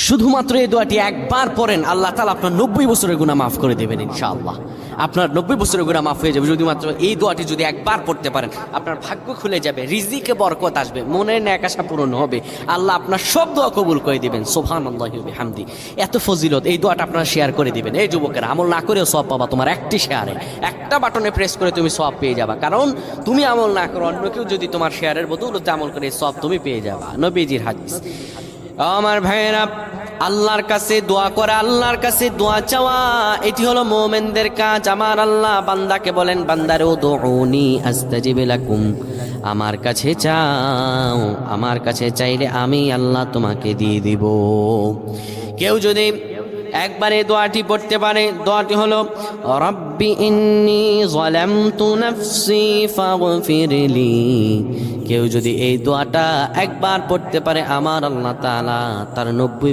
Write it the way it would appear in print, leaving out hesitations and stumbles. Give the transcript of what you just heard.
শুধুমাত্র এই দোয়াটি একবার পড়েন, আল্লাহ তাআলা আপনার 90 বছরের গুনাহ মাফ করে দেবেন ইনশাআল্লাহ। আপনার 90 বছরের গুনাহ মাফ হয়ে যাবে যদি মাত্র এই দোয়াটি যদি একবার পড়তে পারেন। আপনার ভাগ্য খুলে যাবে, রিজিকে বরকত আসবে, মনের ন্যাক আশা পূরণ হবে, আল্লাহ আপনার সব দোয়া কবুল করে দিবেন। সুবহানাল্লাহি ওয়া বিহামদি। এত ফজিলত, এই দোয়াটা আপনারা শেয়ার করে দিবেন। এই যুবকেরা, আমল না করেও সওয়াব পাবা। তোমার একটি শেয়ারে, একটা বাটনে প্রেস করে তুমি সওয়াব পেয়ে যাবা। কারণ তুমি আমল না করো, অন্য কেউ যদি তোমার শেয়ারের বদৌলতে আমল করে, সওয়াব তুমি পেয়ে যাবা। নবীজির হাদিস। আমার ভাইয়েরা, আল্লাহর কাছে দোয়া করা, আল্লাহর কাছে দোয়া চাওয়া, এটি হলো মুমিনদের কাজ। আমার আল্লাহ বান্দাকে বলেন, বান্দারে উদউনি আস্তাজিব লাকুম, আমার কাছে চাও, আমার কাছে চাইলে আমি আল্লাহ তোমাকে দিয়ে দিব। কেউ যদি একবারে দোয়াটি পড়তে পারে, দোয়াটি হলো রব্বি ইন্নী যালামতু নাফসি ফাগফিরলি। কেউ যদি এই দোয়াটা একবার পড়তে পারে, আমার আল্লাহ তাআলা তার 90